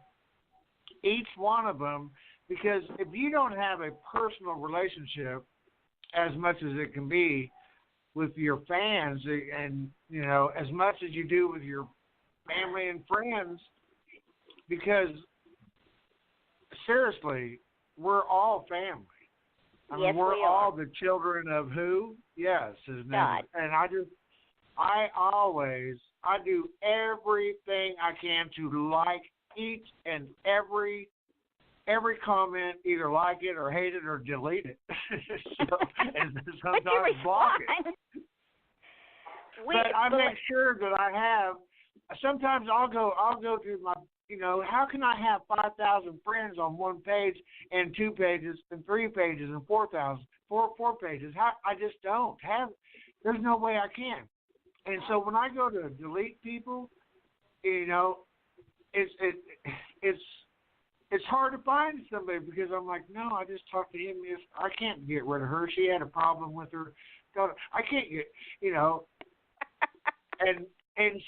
each one of them, because if you don't have a personal relationship, as much as it can be, with your fans, and, you know, as much as you do with your family and friends, because seriously, we're all family. I mean, we're all the children of who? Yes, his name. God. And I do everything I can to like each and every comment, either like it or hate it or delete it. And sometimes block it. But I make sure that I have. Sometimes I'll go through my. You know, how can I have 5,000 friends on one page and 2 pages and 3 pages and 4 pages? I just don't have. There's no way I can. And so when I go to delete people, you know, it's hard to find somebody, because I'm like, no, I just talked to him. I can't get rid of her. She had a problem with her. I can't get, you know. And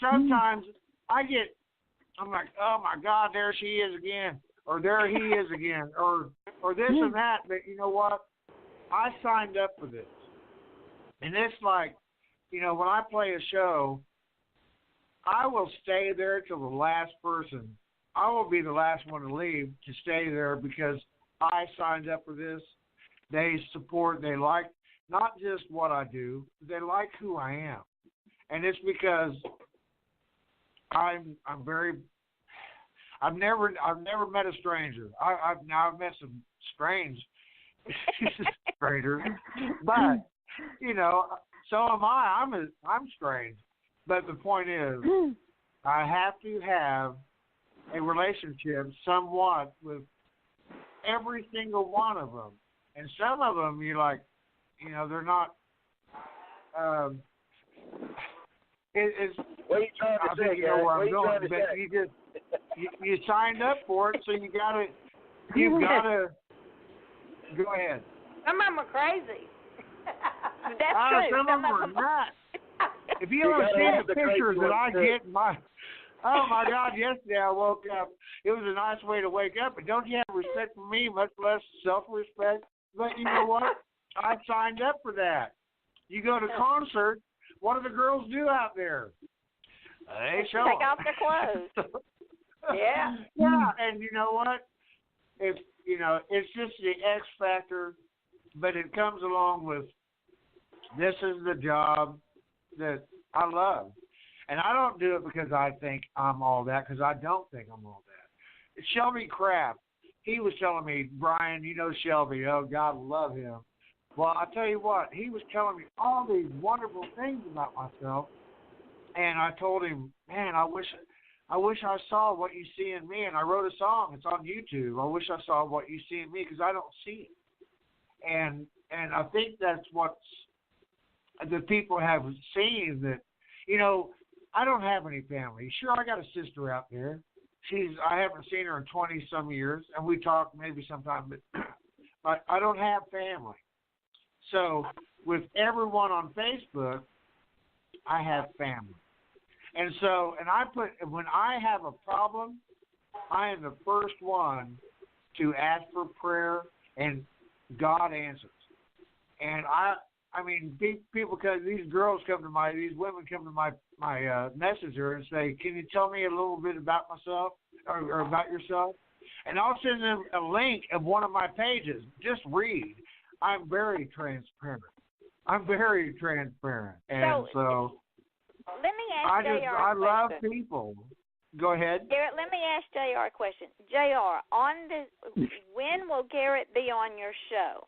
sometimes I'm like, oh my God, there she is again, or there he is again, or this and that. But you know what? I signed up for this, And it's like, you know, when I play a show, I will stay there till the last person. I will be the last one to leave to stay there because I signed up for this. They support, they like not just what I do, they like who I am. And it's because I've never met a stranger. I've met some strange strangers, but you know, so am I. I'm strange. But the point is, I have to have a relationship somewhat with every single one of them. And some of them, you're like, you know, they're not. It's. What are you trying to say, you know where I'm going, but say? you signed up for it, so you've gotta go ahead. Some of them are crazy. That's true. Some of them are not. If you ever see the pictures that I get, oh my God! Yesterday I woke up. It was a nice way to wake up. But don't you have respect for me? Much less self-respect. But you know what? I signed up for that. You go to concerts. What do the girls do out there? They show take off their clothes. Yeah. Yeah, and you know what? It's just the X factor, but it comes along with this is the job that I love. And I don't do it because I think I'm all that, because I don't think I'm all that. Shelby Craft, he was telling me, Brian, you know Shelby, oh, God love him. Well, I tell you what, he was telling me all these wonderful things about myself, and I told him, man, I wish I saw what you see in me, and I wrote a song. It's on YouTube. I wish I saw what you see in me because I don't see it. And I think that's what the people have seen that, you know, I don't have any family. Sure, I got a sister out there. I haven't seen her in 20-some years, and we talk maybe sometime, but I don't have family. So with everyone on Facebook, I have family. And so, when I have a problem, I am the first one to ask for prayer, and God answers. And I mean, people, because these women come to my messenger and say, can you tell me a little bit about myself or about yourself? And I'll send them a link of one of my pages. Just read. I'm very transparent. And so let me ask JR I love people. Go ahead. Garrett, let me ask JR a question. JR, when will Garrett be on your show?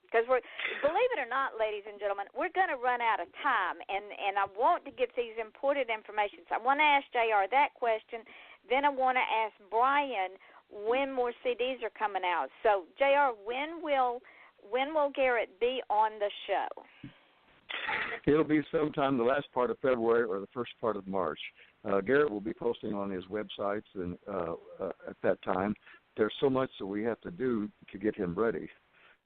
Because believe it or not, ladies and gentlemen, we're going to run out of time, and I want to get these important information. So I want to ask JR that question. Then I want to ask Brian when more CDs are coming out. So JR, when will Garrett be on the show? It'll be sometime the last part of February or the first part of March. Garrett will be posting on his websites, and at that time, there's so much that we have to do to get him ready.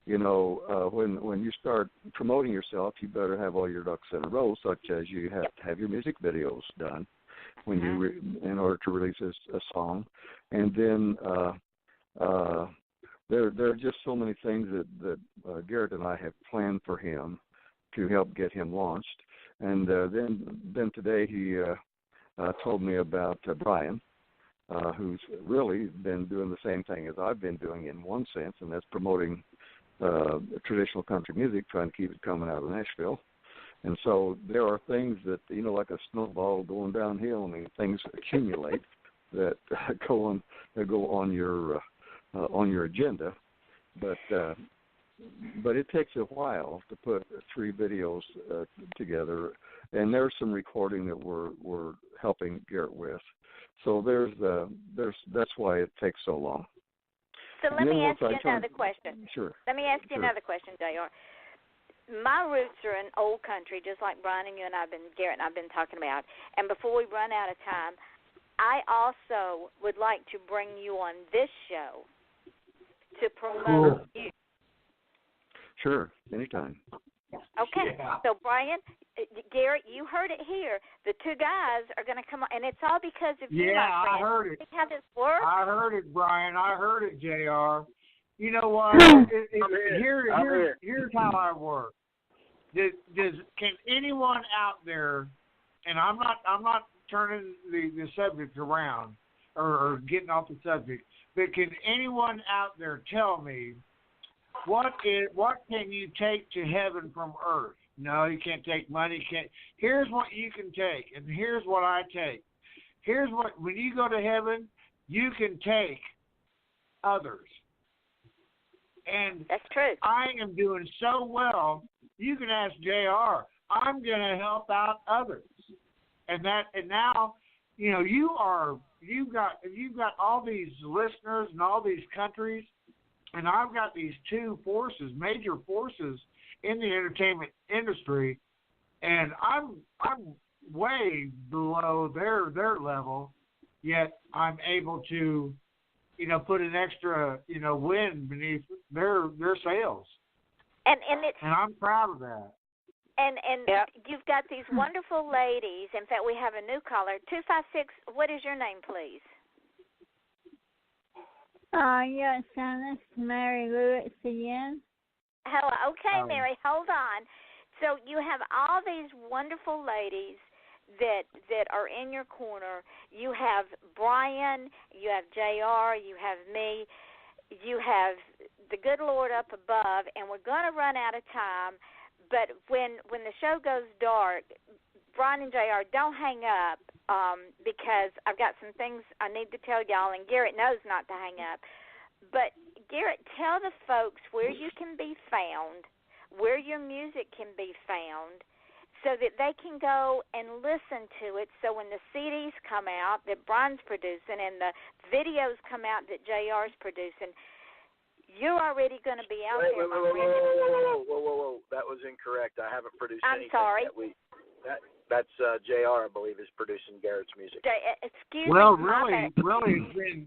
You know, when you start promoting yourself, you better have all your ducks in a row, such as you have to have your music videos done when in order to release a song, and then there are just so many things that Garrett and I have planned for him to help get him launched. And then today he told me about Brian, who's really been doing the same thing as I've been doing in one sense, and that's promoting traditional country music, trying to keep it coming out of Nashville. And so there are things that, you know, like a snowball going downhill. I mean, things accumulate that go on your agenda, but it takes a while to put 3 videos together, and there's some recording that we're helping Garrett with. So that's why it takes so long. So let me ask you another question. Sure. Let me ask you another question, JR. My roots are in old country, just like Brian and Garrett and I've been talking about. And before we run out of time, I also would like to bring you on this show to promote you. Sure, anytime. Okay, so Brian, Garrett, you heard it here. The 2 guys are going to come on, and it's all because of you, my friend. I heard it. See how this works? I heard it, Brian. I heard it, JR. You know what? Here's how I work. Can anyone out there, and I'm not turning the subject around or getting off the subject, but can anyone out there tell me what can you take to heaven from earth? No, you can't take money. Here's what you can take, and here's what I take. Here's what, when you go to heaven, you can take others. And that's true. I am doing so well. You can ask JR. I'm going to help out others, and now, you've got all these listeners in all these countries, and I've got these two major forces in the entertainment industry, and I'm way below their level, yet I'm able to, put an extra, wind beneath their sails. And I'm proud of that. And you've got these wonderful ladies. In fact, we have a new caller, 256. What is your name, please? Yes, Miss Mary Lewis again. Hello. Okay, Mary, hold on. So you have all these wonderful ladies that are in your corner. You have Brian, you have JR, you have me, you have the good Lord up above, and we're going to run out of time. But when the show goes dark, Brian and JR, don't hang up because I've got some things I need to tell y'all, and Garrett knows not to hang up. But, Garrett, tell the folks where you can be found, where your music can be found, so that they can go and listen to it. So when the CDs come out that Brian's producing and the videos come out that JR's producing, you're already going to be out there. Whoa. That was incorrect. I haven't produced anything. I'm sorry. That's JR, I believe, is producing Garrett's music. Excuse me. Well, really, it's been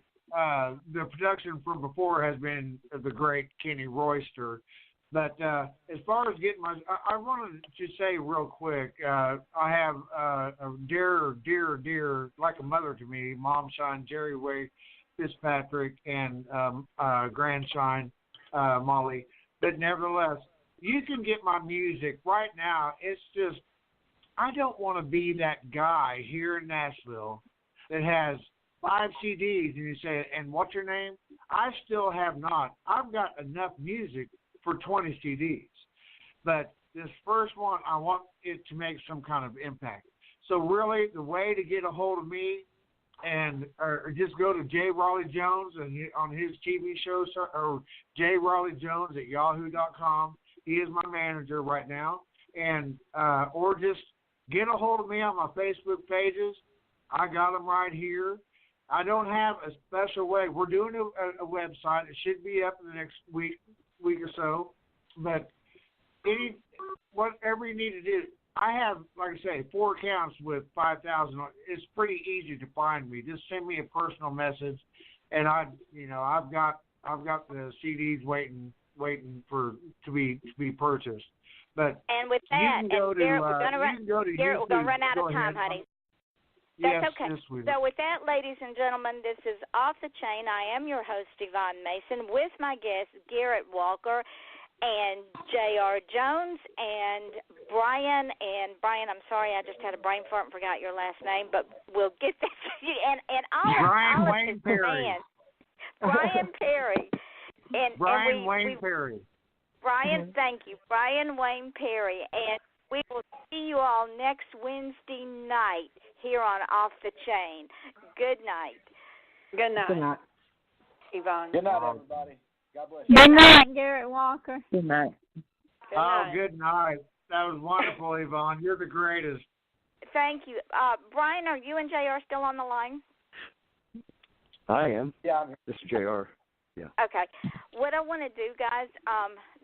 the production from before has been the great Kenny Royster. But as far as getting I wanted to say real quick, I have a dear, like a mother to me, Mom Shine, Jerry Way Fitzpatrick, and grandson Molly. But nevertheless, you can get my music right now. It's just, I don't want to be that guy here in Nashville that has 5 CDs and you say, and what's your name? I still have not. I've got enough music for 20 CDs. But this first one, I want it to make some kind of impact. So really, the way to get a hold of me, or just go to J. Raleigh Jones and on his TV show, or J. Raleigh Jones at yahoo.com. He is my manager right now. And or just get a hold of me on my Facebook pages. I got them right here. I don't have a special way. We're doing a website. It should be up in the next week or so. But whatever you need to do, I have, like I say, 4 accounts with 5,000. It's pretty easy to find me. Just send me a personal message, and I've got the CDs waiting to be purchased. But and with that, Garrett, we're going to run out of time, honey. That's yes, okay. Yes, so with that, ladies and gentlemen, this is Off the Chain. I am your host, Yvonne Mason, with my guests, Garrett Walker and J.R. Jones and Brian. And Brian, I'm sorry, I just had a brain fart and forgot your last name, but we'll get that to you. And Brian Wayne Perry. Brian Perry. Brian Wayne Perry. Brian, thank you. Brian Wayne Perry. And we will see you all next Wednesday night here on Off the Chain. Good night. Good night. Good night. Yvonne. Good night, everybody. God bless you. Good night, Garrett Walker. Good night. Good night. Good night. That was wonderful, Yvonne. You're the greatest. Thank you. Brian, are you and JR still on the line? I am. Yeah. This is JR. Yeah. Okay. What I want to do, guys,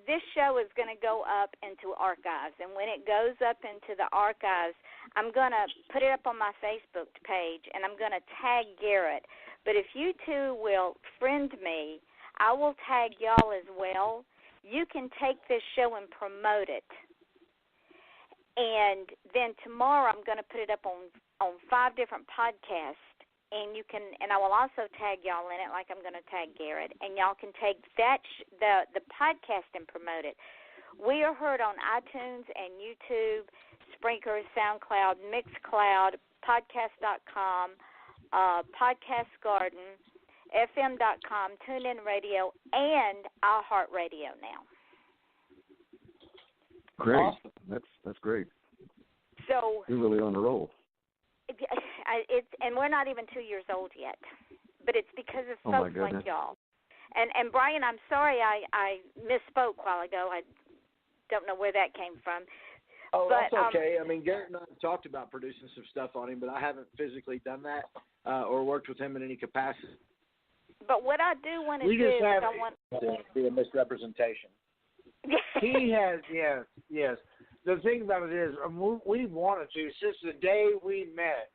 this show is going to go up into archives. And when it goes up into the archives, I'm going to put it up on my Facebook page, and I'm going to tag Garrett. But if you two will friend me, I will tag y'all as well. You can take this show and promote it. And then tomorrow I'm going to put it up on 5 different podcasts. And you can, and I will also tag y'all in it, like I'm going to tag Garrett, and y'all can take that the podcast and promote it. We are heard on iTunes and YouTube, Spreaker, SoundCloud, Mixcloud, Podcast.com, Podcast Garden, FM.com, TuneIn Radio, and iHeartRadio now. Great. Awesome. That's great. So you're really on the roll. And we're not even 2 years old yet, but it's because of Oh, my folks like goodness. y'all. And Brian, I'm sorry I misspoke a while ago. I don't know where that came from. Oh, but, that's okay. I mean, Garrett and I have talked about producing some stuff on him, but I haven't physically done that or worked with him in any capacity. But what I do want to We do just is have- I want To be a misrepresentation. He has, yes. The thing about it is, we wanted to, since the day we met,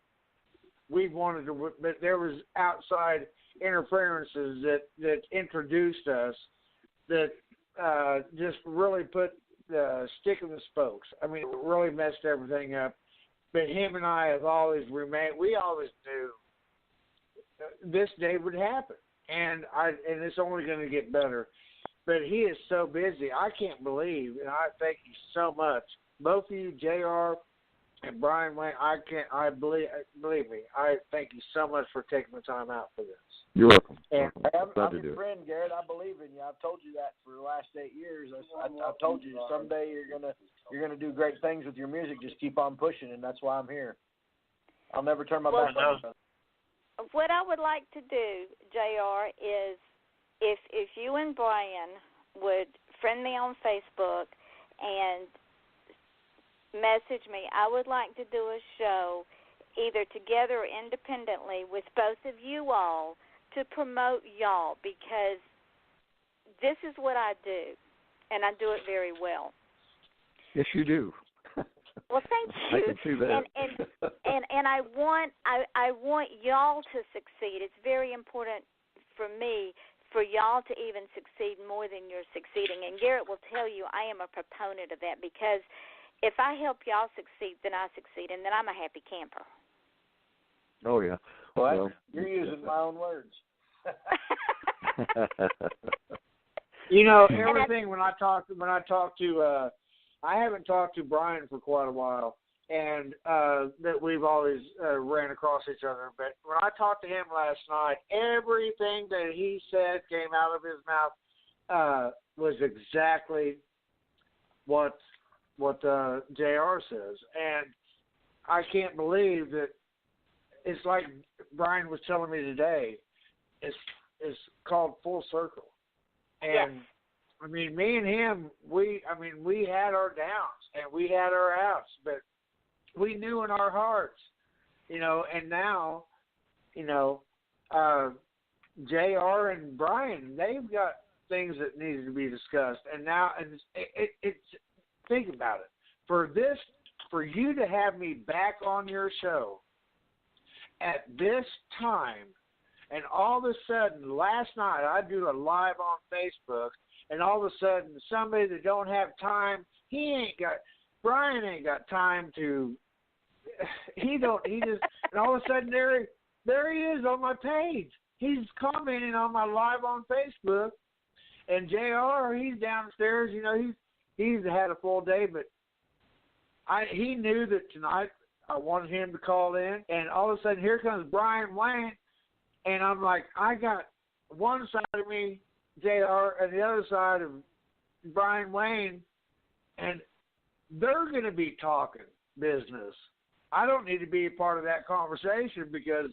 we wanted to, but there was outside interferences that introduced us that just really put the stick in the spokes. I mean, it really messed everything up. But him and I have always remained, we always knew this day would happen. And it's only going to get better. But he is so busy. I can't believe, and I thank you so much. Both of you, JR and Brian Wayne, believe me, I thank you so much for taking the time out for this. You're welcome. And I'm your friend, Garrett. I believe in you. I've told you that for the last 8 years. I've told you someday you're gonna do great things with your music. Just keep on pushing, and that's why I'm here. I'll never turn my back on you. What I would like to do, JR, is if you and Brian would friend me on Facebook and message me, I would like to do a show either together or independently with both of you all to promote y'all, because this is what I do, and I do it very well. Yes, you do. Well, thank you. I can see that. And I want y'all to succeed. It's very important for me for y'all to even succeed more than you're succeeding. And Garrett will tell you I am a proponent of that, because if I help y'all succeed, then I succeed, and then I'm a happy camper. Oh yeah. Well, you're using my own words. You know, everything when I talk to I haven't talked to Brian for quite a while, and that we've always ran across each other. But when I talked to him last night, everything that he said came out of his mouth was exactly what JR says, and I can't believe that. It's like Brian was telling me today. It's called full circle, and yes. I mean, me and him, we had our downs and we had our outs, but we knew in our hearts, and now, JR and Brian, they've got things that needed to be discussed, and now, and it's think about it, for you to have me back on your show at this time, and all of a sudden, last night I do a live on Facebook, and all of a sudden somebody that don't have time, Brian ain't got time to, and all of a sudden there he is on my page. He's commenting on my live on Facebook, and JR, he's downstairs, he's had a full day, but he knew that tonight I wanted him to call in, and all of a sudden here comes Brian Wayne, and I'm like, I got one side of me, JR, and the other side of Brian Wayne, and they're going to be talking business. I don't need to be a part of that conversation because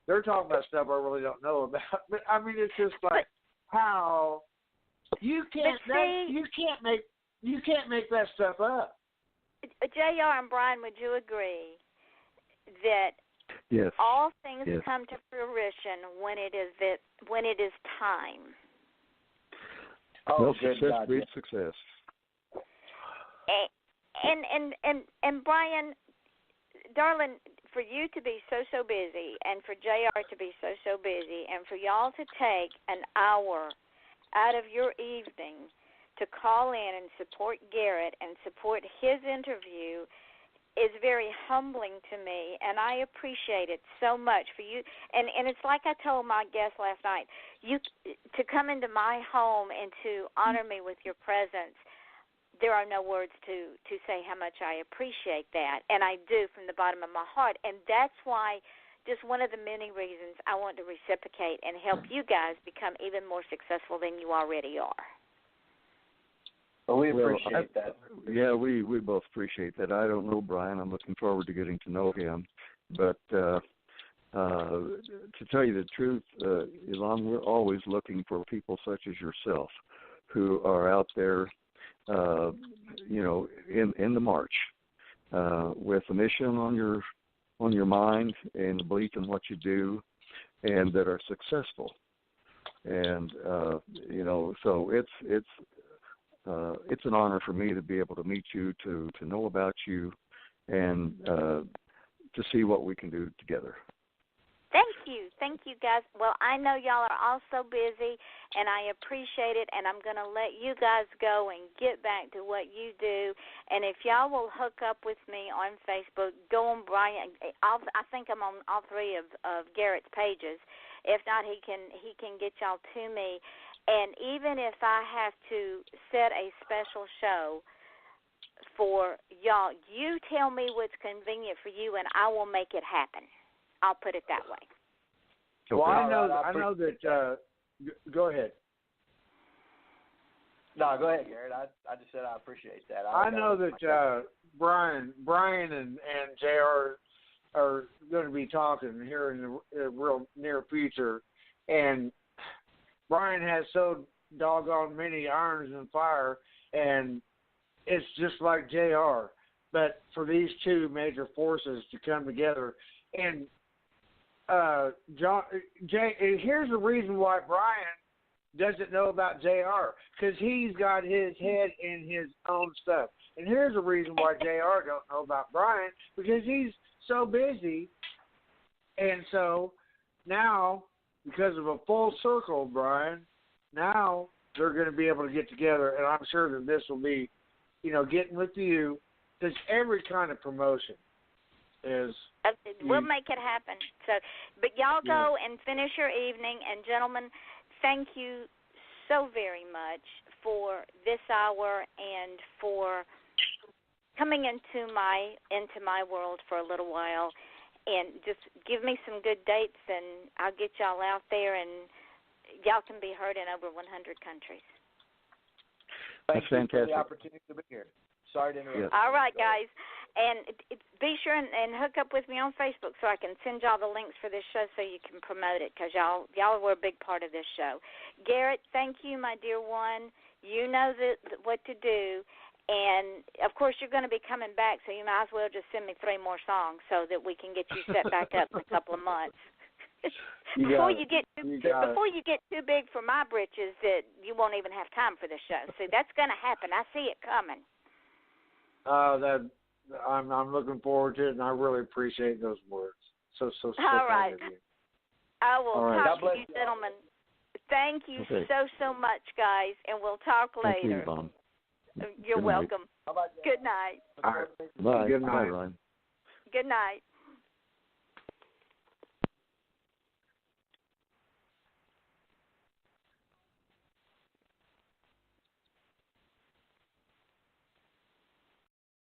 they're talking about stuff I really don't know about. But I mean, it's just like how you can't make that stuff up. JR and Brian, would you agree that yes. all things yes. come to fruition when it is time? Well, success breeds success. And Brian, darling, for you to be so busy, and for JR to be so busy, and for y'all to take an hour out of your evening to call in and support Garrett and support his interview is very humbling to me, and I appreciate it so much for you. And it's like I told my guest last night, you to come into my home and to honor me with your presence there are no words to say how much I appreciate that, and I do from the bottom of my heart. And that's why, just one of the many reasons I want to reciprocate and help you guys become even more successful than you already are. Well, we appreciate that. Yeah, we both appreciate that. I don't know Brian. I'm looking forward to getting to know him. But to tell you the truth, Yvonne, we're always looking for people such as yourself who are out there, in the march with a mission on your mind and a belief in what you do, and that are successful. And so it's an honor for me to be able to meet you, to know about you, and to see what we can do together. Thank you, guys. Well, I know y'all are all so busy, and I appreciate it, and I'm going to let you guys go and get back to what you do. And if y'all will hook up with me on Facebook, go on Brian. I think I'm on all three of Garrett's pages. If not, he can get y'all to me. And even if I have to set a special show for y'all, you tell me what's convenient for you, and I will make it happen. I'll put it that way. Well, I know that. Go ahead. No, go ahead, Garrett. I just said I appreciate that. I know that Brian and JR are going to be talking here in the real near future, and Brian has so doggone many irons in fire, and it's just like JR. But for these two major forces to come together, and here's the reason why Brian doesn't know about JR, because he's got his head in his own stuff. And here's the reason why JR don't know about Brian, because he's so busy. And so now, because of a full circle, Brian, now they're going to be able to get together, and I'm sure that this will be, getting with you, because every kind of promotion is... We'll make it happen. But y'all go and finish your evening, and gentlemen, thank you so very much for this hour and for coming into my world for a little while, and just give me some good dates, and I'll get y'all out there, and y'all can be heard in over 100 countries. Thank you for the opportunity to be here. Sorry to interrupt. All right, guys. And be sure and hook up with me on Facebook so I can send y'all the links for this show so you can promote it, because y'all were a big part of this show. Garrett, thank you, my dear one. You know what to do. And, of course, you're going to be coming back, so you might as well just send me 3 more songs so that we can get you set back up in a couple of months. Before you get too big for my britches, that you won't even have time for the show. So that's going to happen. I see it coming. I'm looking forward to it, and I really appreciate those words. So all right. Kind of you. I will talk to God you, gentlemen. Thank you so much, guys, and we'll talk later. Thank you, You're welcome. Good night. All right. Bye. Good night. Bye, Ryan. Good night.